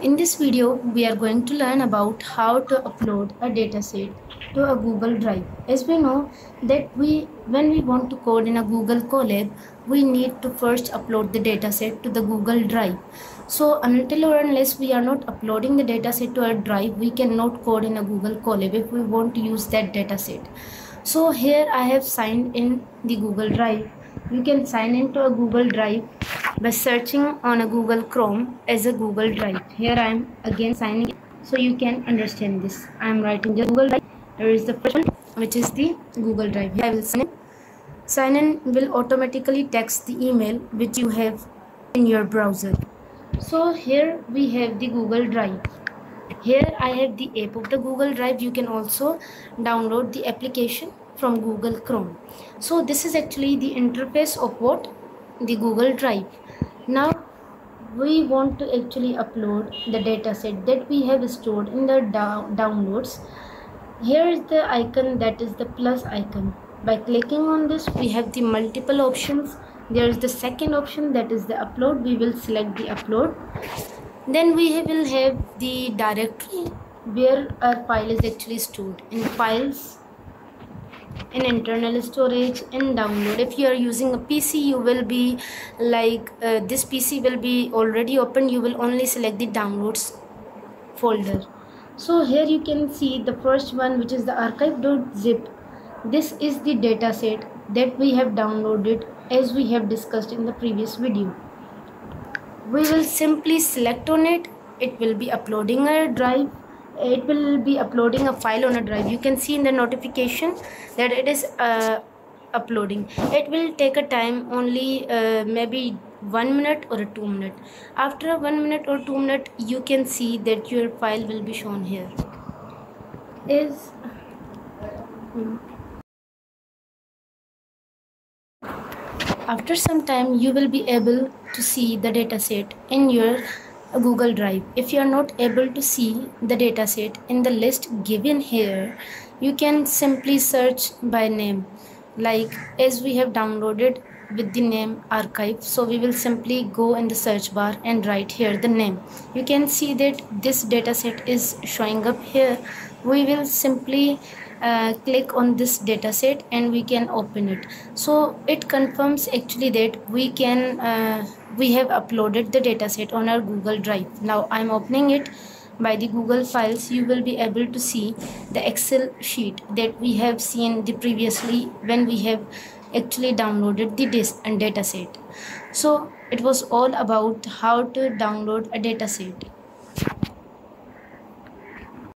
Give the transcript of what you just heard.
In this video, we are going to learn about how to upload a dataset to a Google Drive. As we know that when we want to code in a Google Colab, we need to first upload the dataset to the Google Drive. So until or unless we are not uploading the dataset to our drive, we cannot code in a Google Colab if we want to use that dataset. So here I have signed in the Google Drive. You can sign into a Google Drive by searching on a Google Chrome as a Google Drive. Here I am again signing in, so you can understand this. I am writing just Google Drive. Here is the first one, which is the Google Drive. Here I will sign in. Sign in will automatically text the email which you have in your browser. So here we have the Google Drive. Here I have the app of the Google Drive. You can also download the application from Google Chrome. So this is actually the interface of what? The Google Drive. Now we want to actually upload the dataset that we have stored in the downloads. Here is the icon, that is the plus icon. By clicking on this, we have the multiple options. There is the second option, that is the upload. We will select the upload. Then we will have the directory where our file is actually stored. In files, in internal storage, in download. If you are using a PC, you will be like this PC will be already open. You will only select the downloads folder. So here you can see the first one, which is the archive.zip. This is the dataset that we have downloaded as we have discussed in the previous video. We will simply select on it. It will be uploading a drive. It will be uploading a file on a drive. You can see in the notification that it is uploading. It will take a time only maybe 1 minute or 2 minutes. After 1 minute or 2 minutes, you can see that your file will be shown here. After some time, you will be able to see the dataset in your Google Drive. If you are not able to see the dataset in the list given here, you can simply search by name, like as we have downloaded with the name archive. So we will simply go in the search bar and write here the name. You can see that this dataset is showing up here. We will simply click on this dataset and we can open it. So it confirms actually that we have uploaded the dataset on our Google Drive. Now I'm opening it. By the Google Files, you will be able to see the Excel sheet that we have seen the previously when we have actually downloaded the dataset. So it was all about how to download a dataset.